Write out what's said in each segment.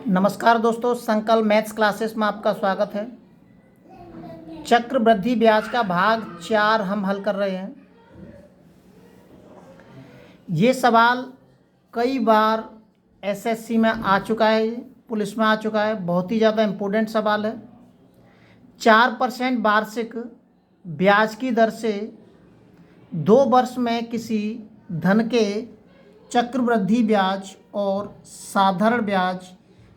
नमस्कार दोस्तों, संकल्प मैथ्स क्लासेस में आपका स्वागत है। चक्रवृद्धि ब्याज का भाग 4 हम हल कर रहे हैं। ये सवाल कई बार एसएससी में आ चुका है, पुलिस में आ चुका है। बहुत ही ज़्यादा इम्पोर्टेंट सवाल है। 4% वार्षिक ब्याज की दर से 2 वर्ष में किसी धन के चक्रवृद्धि ब्याज और साधारण ब्याज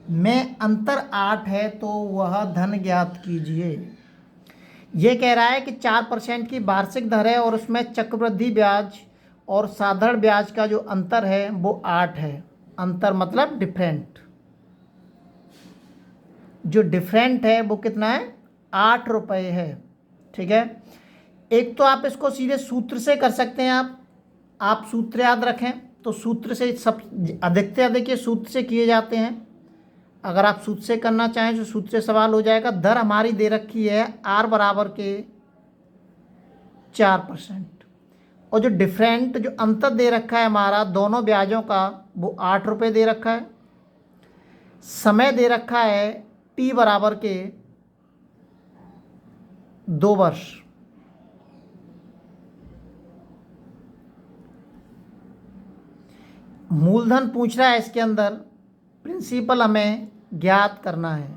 में अंतर 8 है, तो वह धन ज्ञात कीजिए। ये कह रहा है कि 4% की वार्षिक दर है और उसमें चक्रवृद्धि ब्याज और साधारण ब्याज का जो अंतर है वो 8 है। अंतर मतलब डिफरेंट। जो डिफरेंट है वो कितना है? 8 रुपये है। ठीक है। एक तो आप इसको सीधे सूत्र से कर सकते हैं। आप सूत्र याद रखें तो सूत्र से सब अधिक सूत्र से किए जाते हैं। अगर आप सूत्र से करना चाहें तो सूत्र से सवाल हो जाएगा। दर हमारी दे रखी है R बराबर के 4%, और जो डिफरेंट जो अंतर दे रखा है हमारा दोनों ब्याजों का वो 8 रुपये दे रखा है। समय दे रखा है T बराबर के 2 वर्ष। मूलधन पूछ रहा है, इसके अंदर प्रिंसिपल हमें ज्ञात करना है।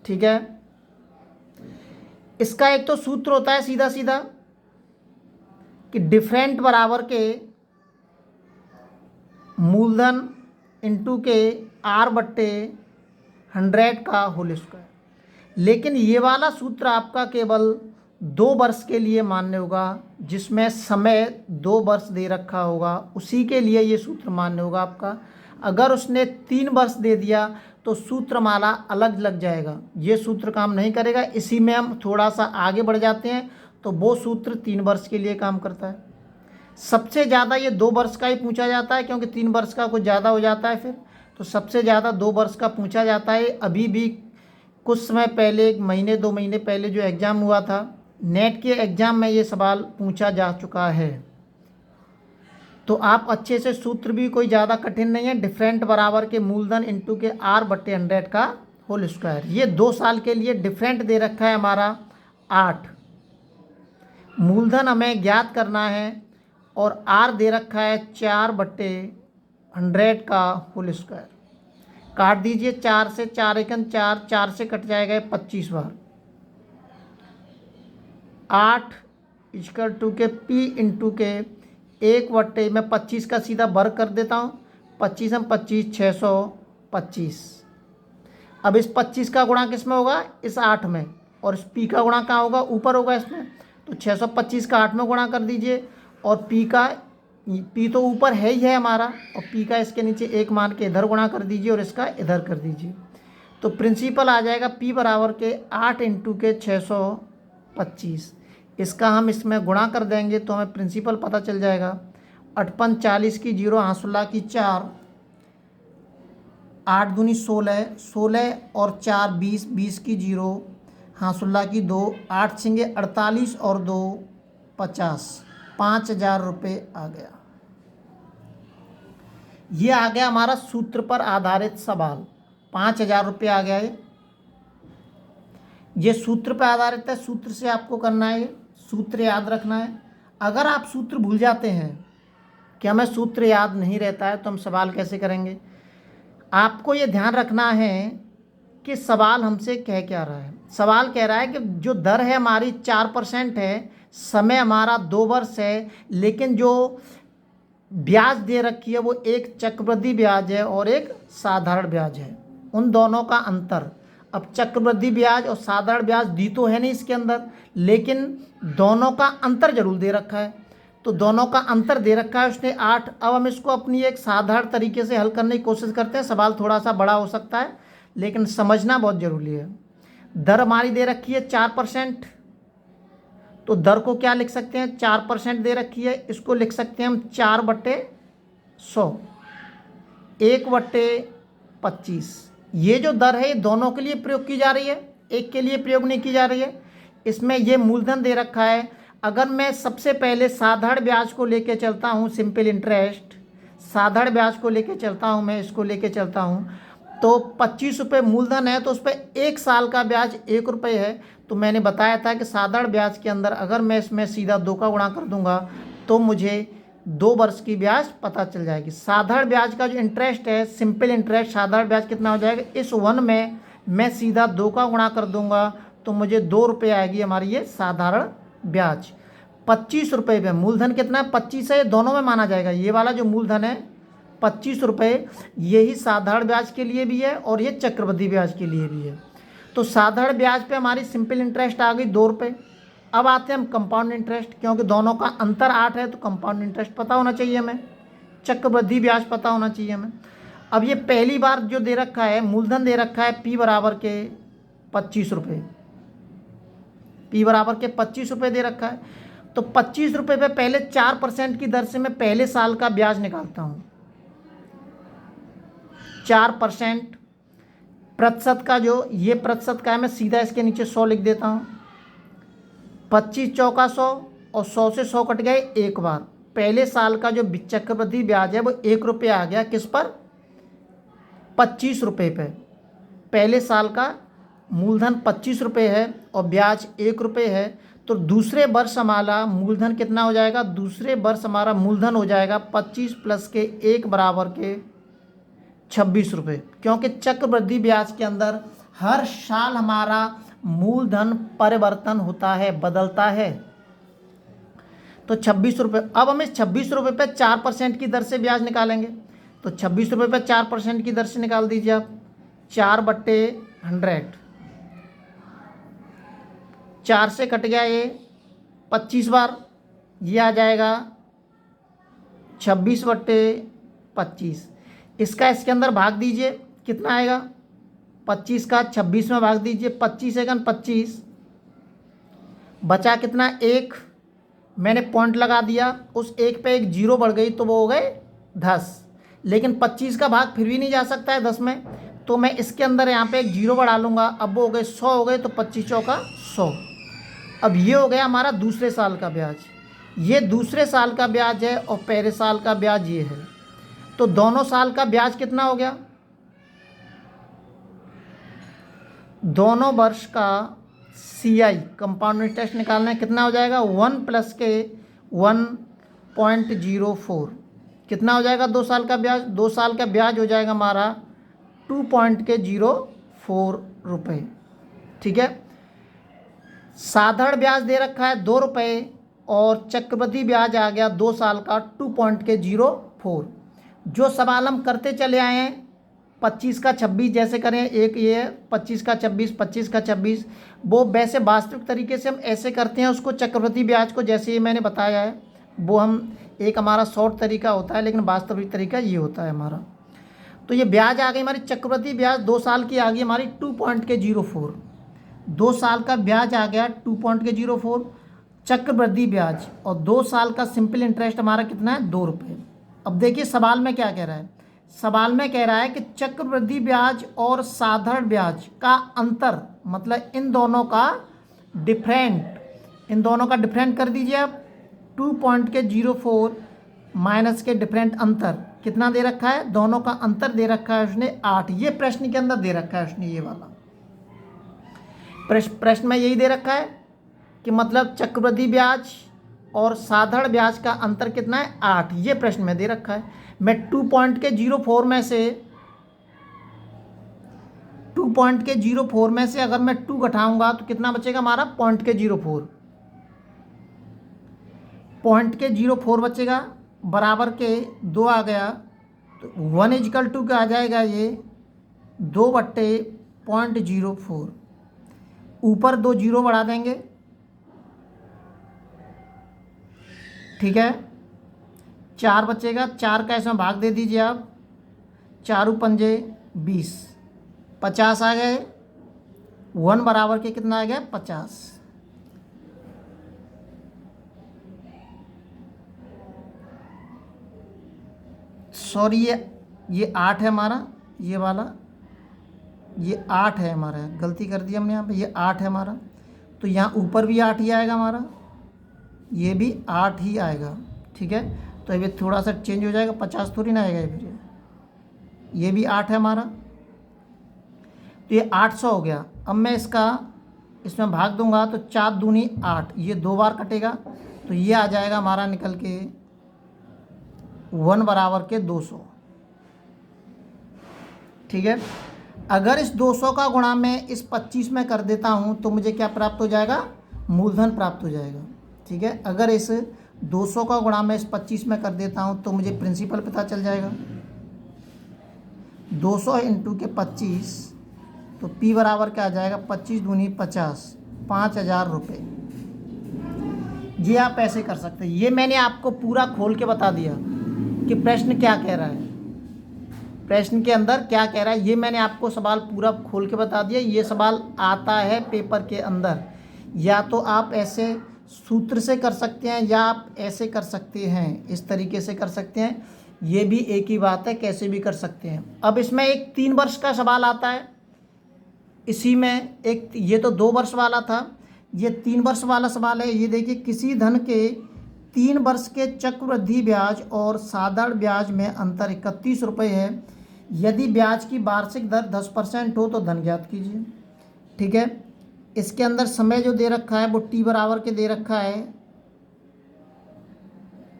ठीक है। इसका एक तो सूत्र होता है सीधा सीधा कि डिफरेंट बराबर के मूलधन इंटू के R बट्टे 100 का होल स्क्वायर। लेकिन ये वाला सूत्र आपका केवल 2 वर्ष के लिए मान्य होगा, जिसमें समय 2 वर्ष दे रखा होगा, उसी के लिए ये सूत्र मान्य होगा आपका। अगर उसने 3 वर्ष दे दिया तो सूत्रमाला अलग लग जाएगा, ये सूत्र काम नहीं करेगा। इसी में हम थोड़ा सा आगे बढ़ जाते हैं तो वो सूत्र 3 वर्ष के लिए काम करता है। सबसे ज़्यादा ये 2 वर्ष का ही पूछा जाता है, क्योंकि 3 वर्ष का कुछ ज़्यादा हो जाता है फिर। तो सबसे ज़्यादा 2 वर्ष का पूछा जाता है। अभी भी कुछ समय पहले, 1 महीने 2 महीने पहले जो एग्ज़ाम हुआ था, नेट के एग्ज़ाम में ये सवाल पूछा जा चुका है। तो आप अच्छे से, सूत्र भी कोई ज़्यादा कठिन नहीं है। डिफरेंट बराबर के मूलधन इंटू के R बट्टे 100 का होल स्क्वायर। ये 2 साल के लिए डिफरेंट दे रखा है हमारा 8। मूलधन हमें ज्ञात करना है और R दे रखा है 4 बट्टे 100 का होल स्क्वायर। काट दीजिए। 4 से 4 एकन 4, 4 से कट जाएगा 25 बार। 8 इक्वल टू के P इंटू के 1 बट्टे में 25 का सीधा वर्ग कर देता हूँ। 25 हम 25 625। अब इस 25 का गुणा किस में होगा? इस 8 में। और इस P का गुणा कहाँ होगा? ऊपर होगा इसमें। तो 625 का 8 में गुणा कर दीजिए। और P तो ऊपर है ही है हमारा, और P का इसके नीचे 1 मान के इधर गुणा कर दीजिए और इसका इधर कर दीजिए। तो प्रिंसिपल आ जाएगा P बराबर के 8 इंटू के 625। इसका हम इसमें गुणा कर देंगे तो हमें प्रिंसिपल पता चल जाएगा। 58 40 की 0, 8 की 4, 8 दूनी 16, 16 और 4 20, 20 की 0, 16 की 2, 8 छिंगे 48 और 2 50। 5000 रुपये आ गया। ये आ गया हमारा सूत्र पर आधारित सवाल। 5000 रुपये आ गया। ये सूत्र पर आधारित है। सूत्र से आपको करना है, सूत्र याद रखना है। अगर आप सूत्र भूल जाते हैं कि हमें सूत्र याद नहीं रहता है तो हम सवाल कैसे करेंगे? आपको ये ध्यान रखना है कि सवाल हमसे कह क्या रहा है। सवाल कह रहा है कि जो दर है हमारी 4% है, समय हमारा 2 वर्ष है, लेकिन जो ब्याज दे रखी है वो एक चक्रवृद्धि ब्याज है और एक साधारण ब्याज है। उन दोनों का अंतर। अब चक्रवृद्धि ब्याज और साधारण ब्याज दी तो है नहीं इसके अंदर, लेकिन दोनों का अंतर जरूर दे रखा है। तो दोनों का अंतर दे रखा है उसने 8। अब हम इसको अपनी एक साधारण तरीके से हल करने की कोशिश करते हैं। सवाल थोड़ा सा बड़ा हो सकता है, लेकिन समझना बहुत ज़रूरी है। दर हमारी दे रखी है 4%। तो दर को क्या लिख सकते हैं? 4% दे रखी है, इसको लिख सकते हैं हम 4 बट्टे 100, 1 बट्टे 25। ये जो दर है ये दोनों के लिए प्रयोग की जा रही है, एक के लिए प्रयोग नहीं की जा रही है। इसमें ये मूलधन दे रखा है। अगर मैं सबसे पहले साधारण ब्याज को लेके चलता हूँ, सिंपल इंटरेस्ट, साधारण ब्याज को लेके चलता हूँ, मैं इसको लेके चलता हूँ, तो 25 रुपये मूलधन है, तो उस पर 1 साल का ब्याज 1 रुपये है। तो मैंने बताया था कि साधारण ब्याज के अंदर अगर मैं इसमें सीधा 2 का गुणा कर दूंगा तो मुझे 2 वर्ष की ब्याज पता चल जाएगी। साधारण ब्याज का जो इंटरेस्ट है, सिंपल इंटरेस्ट, साधारण ब्याज कितना हो जाएगा, इस 1 में मैं सीधा 2 का गुणा कर दूंगा तो मुझे 2 रुपये आएगी हमारी ये साधारण ब्याज। 25 रुपये पे मूलधन कितना है, 25 है, दोनों में माना जाएगा। ये वाला जो मूलधन है 25 रुपये, यही साधारण ब्याज के लिए भी है और ये चक्रवृद्धि ब्याज के लिए भी है। तो साधारण ब्याज पे हमारी सिंपल इंटरेस्ट आ गई 2 रुपये। अब आते हैं हम कंपाउंड इंटरेस्ट, क्योंकि दोनों का अंतर 8 है तो कंपाउंड इंटरेस्ट पता होना चाहिए हमें, चक्रवृद्धि ब्याज पता होना चाहिए हमें। अब ये पहली बार जो दे रखा है, मूलधन दे रखा है P बराबर के 25 रुपये, P बराबर के 25 रुपये दे रखा है। तो 25 रुपये पे पहले 4% की दर से मैं पहले साल का ब्याज निकालता हूँ। 4% प्रतिशत का, जो ये प्रतिशत का है, मैं सीधा इसके नीचे 100 लिख देता हूँ। 25 चौका 100 और 100 से 100 कट गए एक बार। पहले साल का जो चक्रवृद्धि ब्याज है वो 1 रुपये आ गया, किस पर, 25 रुपये पे। पहले साल का मूलधन 25 रुपये है और ब्याज 1 रुपये है। तो दूसरे वर्ष हमारा मूलधन कितना हो जाएगा, दूसरे वर्ष हमारा मूलधन हो जाएगा 25 प्लस के 1 बराबर के 26 रुपये, क्योंकि चक्रवृद्धि ब्याज के अंदर हर साल हमारा मूलधन परिवर्तन होता है, बदलता है। तो 26 रुपये। अब हम इस 26 रुपये पे 4% की दर से ब्याज निकालेंगे। तो 26 रुपये पे 4% की दर से निकाल दीजिए आप। 4/100, 4 से कट गया ये 25 बार, ये आ जाएगा 26/25। इसका इसके अंदर भाग दीजिए, कितना आएगा, 25 का 26 में भाग दीजिए, 25 एकन 25, बचा कितना, 1। मैंने पॉइंट लगा दिया, उस 1 पे एक 0 बढ़ गई तो वो हो गए 10। लेकिन 25 का भाग फिर भी नहीं जा सकता है 10 में, तो मैं इसके अंदर यहाँ पे एक 0 बढ़ा लूँगा। अब वो हो गए 100 हो गए, तो 25 चौका 100। अब ये हो गया हमारा दूसरे साल का ब्याज। ये दूसरे साल का ब्याज है और पहले साल का ब्याज ये है। तो दोनों साल का ब्याज कितना हो गया, दोनों वर्ष का CI कंपाउंड इंटरेस्ट निकालना है, कितना हो जाएगा, 1 प्लस के 1.04। कितना हो जाएगा 2 साल का ब्याज, 2 साल का ब्याज हो जाएगा हमारा 2.04 रुपये। ठीक है। साधारण ब्याज दे रखा है 2 रुपये और चक्रवृद्धि ब्याज आ गया 2 साल का 2.04। जो सवाल हम करते चले आए हैं, 25 का 26 जैसे करें, एक ये 25 का 26, 25 का 26, वो वैसे वास्तविक तरीके से हम ऐसे करते हैं उसको, चक्रवृद्धि ब्याज को, जैसे ये मैंने बताया है, वो हम एक हमारा शॉर्ट तरीका होता है, लेकिन वास्तविक तरीका ये होता है हमारा। तो ये ब्याज आ गई हमारी, चक्रवृद्धि ब्याज 2 साल की आ गई हमारी 2.04। 2 साल का ब्याज आ गया 2.04 चक्रवृद्धि ब्याज, और 2 साल का सिंपल इंटरेस्ट हमारा कितना है, 2 रुपये। अब देखिए सवाल में क्या कह रहा है, सवाल में कह रहा है कि चक्रवृद्धि ब्याज और साधारण ब्याज का अंतर, मतलब इन दोनों का डिफरेंट, इन दोनों का डिफरेंट कर दीजिए आप। 2.04 माइनस के डिफरेंट अंतर कितना दे रखा है, दोनों का अंतर दे रखा है उसने 8। ये प्रश्न के अंदर दे रखा है उसने, ये वाला प्रश्न में यही दे रखा है कि मतलब चक्रवृद्धि ब्याज और साधारण ब्याज का अंतर कितना है, 8। ये प्रश्न में दे रखा है। मैं 2.04 में से 2.04 में से अगर मैं 2 घटाऊंगा तो कितना बचेगा हमारा, 0.04 बचेगा, बराबर के 2 आ गया। तो 1 क्या आ जाएगा, ये 2/0.04, ऊपर 2 0 बढ़ा देंगे। ठीक है, 4 बचेगा, 4 का इसमें भाग दे दीजिए आप, 4 पंजे 20, 50 आ गए। 1 बराबर के कितना आ गया, 50। सॉरी, ये 8 है हमारा, ये वाला ये 8 है हमारा, गलती कर दी हमने यहाँ पे, ये 8 है हमारा। तो यहाँ ऊपर भी 8 ही आएगा हमारा, ये भी 8 ही आएगा। ठीक है, तो ये थोड़ा सा चेंज हो जाएगा, 50 थोड़ी ना आएगा ये, फिर ये भी 8 है हमारा, तो ये 800 हो गया। अब मैं इसमें भाग दूंगा तो 4 दूनी 8, ये 2 बार कटेगा, तो ये आ जाएगा हमारा निकल के 1 बराबर के 200। ठीक है, अगर इस 200 का गुणा मैं इस 25 में कर देता हूँ तो मुझे क्या प्राप्त हो जाएगा, मूलधन प्राप्त हो जाएगा। ठीक है, अगर इस 200 का गुणा मैं इस 25 में कर देता हूँ तो मुझे प्रिंसिपल पता चल जाएगा। 200 इंटू के 25, तो P बराबर क्या आ जाएगा, 25 दूनी 50, 5000 रुपये। ये आप ऐसे कर सकते हैं। ये मैंने आपको पूरा खोल के बता दिया कि प्रश्न क्या कह रहा है, प्रश्न के अंदर क्या कह रहा है, ये मैंने आपको सवाल पूरा खोल के बता दिया। ये सवाल आता है पेपर के अंदर, या तो आप ऐसे सूत्र से कर सकते हैं या आप ऐसे कर सकते हैं, इस तरीके से कर सकते हैं। ये भी एक ही बात है, कैसे भी कर सकते हैं। अब इसमें एक 3 वर्ष का सवाल आता है, इसी में एक, ये तो 2 वर्ष वाला था, ये 3 वर्ष वाला सवाल है। ये देखिए, किसी धन के 3 वर्ष के चक्रवृद्धि ब्याज और साधारण ब्याज में अंतर 31 रुपये है। यदि ब्याज की वार्षिक दर 10% हो तो धन ज्ञात कीजिए। ठीक है, इसके अंदर समय जो दे रखा है वो T बराबर के दे रखा है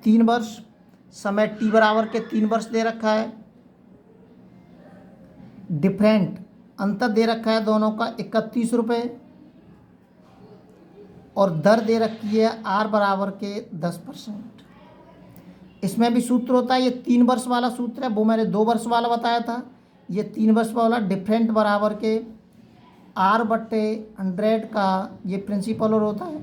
3 वर्ष, समय T बराबर के 3 वर्ष दे रखा है। डिफरेंट अंतर दे रखा है दोनों का 31 रुपये, और दर दे रखी है R बराबर के 10%। इसमें भी सूत्र होता है, ये 3 वर्ष वाला सूत्र है, वो मैंने 2 वर्ष वाला बताया था। ये 3 वर्ष वाला डिफरेंट बराबर के R/100 का, ये प्रिंसिपल और होता है,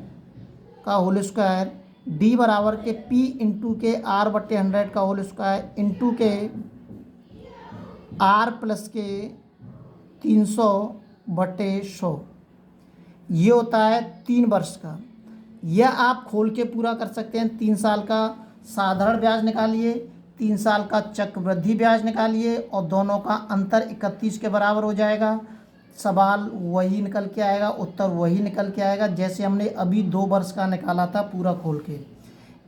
का होल स्क्वायर, D बराबर के P इंटू के R/100 का होल स्क्वायर इंटू के R प्लस के 300/100। ये होता है 3 वर्ष का। यह आप खोल के पूरा कर सकते हैं। 3 साल का साधारण ब्याज निकालिए, 3 साल का चक्रवृद्धि ब्याज निकालिए, और दोनों का अंतर 31 के बराबर हो जाएगा। सवाल वही निकल के आएगा, उत्तर वही निकल के आएगा जैसे हमने अभी 2 वर्ष का निकाला था पूरा खोल के।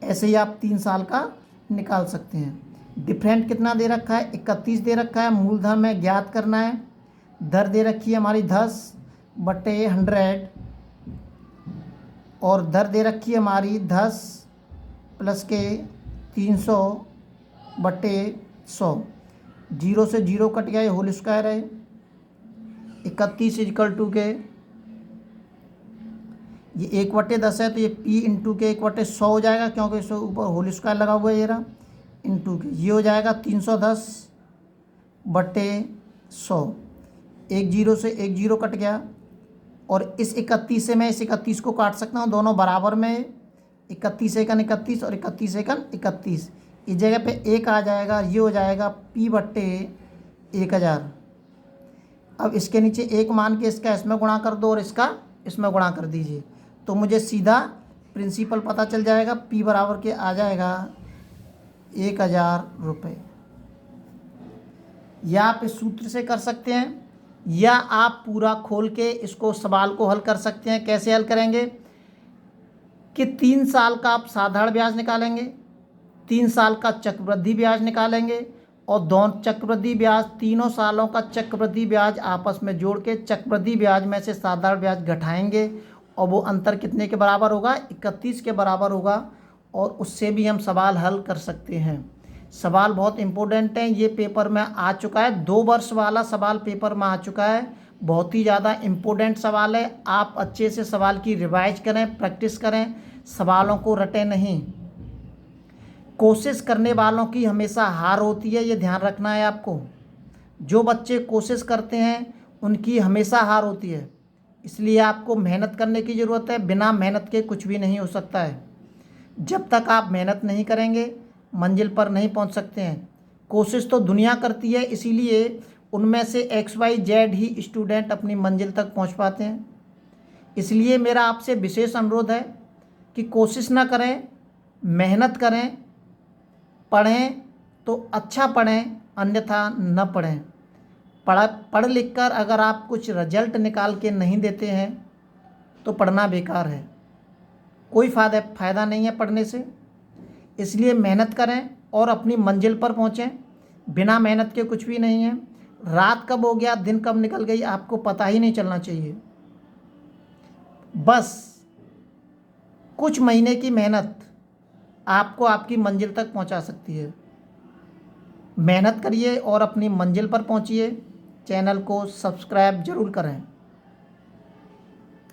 ऐसे ही आप 3 साल का निकाल सकते हैं। डिफरेंट कितना दे रखा है, 31 दे रखा है। मूलधन में ज्ञात करना है। दर दे रखी है हमारी 10/100, और दर दे रखी है हमारी 10 प्लस के 300/100। 0 से 0 कट गया, ये होल स्क्वायर है। 31 इक्वल टू के, ये 1/10 है, तो ये P इंटू के 1/100 हो जाएगा, क्योंकि इसके ऊपर होल स्क्वायर लगा हुआ है ये रहा, इंटू के, ये हो जाएगा 310/100। 1 0 से 1 0 कट गया, और इस 31 से मैं इस 31 को काट सकता हूँ, दोनों बराबर में। 31 एकन 31 और 31 एकन 31, इस जगह पे 1 आ जाएगा, ये हो जाएगा P/1000। अब इसके नीचे 1 मान के इसका इसमें गुणा कर दो और इसका इसमें गुणा कर दीजिए, तो मुझे सीधा प्रिंसिपल पता चल जाएगा। P बराबर के आ जाएगा 1000 रुपये। या आप इस सूत्र से कर सकते हैं, या आप पूरा खोल के इसको सवाल को हल कर सकते हैं। कैसे हल करेंगे कि 3 साल का आप साधारण ब्याज निकालेंगे, 3 साल का चक्रवृद्धि ब्याज निकालेंगे, और दोनों चक्रवृद्धि ब्याज, तीनों सालों का चक्रवृद्धि ब्याज आपस में जोड़ के चक्रवृद्धि ब्याज में से साधारण ब्याज घटाएंगे, और वो अंतर कितने के बराबर होगा, 31 के बराबर होगा, और उससे भी हम सवाल हल कर सकते हैं। सवाल बहुत इम्पोर्टेंट है, ये पेपर में आ चुका है। 2 वर्ष वाला सवाल पेपर में आ चुका है, बहुत ही ज़्यादा इम्पोर्टेंट सवाल है। आप अच्छे से सवाल की रिवाइज करें, प्रैक्टिस करें, सवालों को रटें नहीं। कोशिश करने वालों की हमेशा हार होती है, ये ध्यान रखना है आपको। जो बच्चे कोशिश करते हैं उनकी हमेशा हार होती है, इसलिए आपको मेहनत करने की ज़रूरत है। बिना मेहनत के कुछ भी नहीं हो सकता है। जब तक आप मेहनत नहीं करेंगे मंजिल पर नहीं पहुंच सकते हैं। कोशिश तो दुनिया करती है, इसीलिए उनमें से XYZ ही स्टूडेंट अपनी मंजिल तक पहुंच पाते हैं। इसलिए मेरा आपसे विशेष अनुरोध है कि कोशिश ना करें, मेहनत करें, पढ़ें तो अच्छा पढ़ें, अन्यथा न पढ़ें। पढ़ लिख कर अगर आप कुछ रिजल्ट निकाल के नहीं देते हैं तो पढ़ना बेकार है, कोई फ़ायदा नहीं है पढ़ने से। इसलिए मेहनत करें और अपनी मंजिल पर पहुँचें। बिना मेहनत के कुछ भी नहीं है। रात कब हो गया, दिन कब निकल गई, आपको पता ही नहीं चलना चाहिए। बस कुछ महीने की मेहनत आपको आपकी मंजिल तक पहुंचा सकती है। मेहनत करिए और अपनी मंजिल पर पहुंचिए। चैनल को सब्सक्राइब जरूर करें।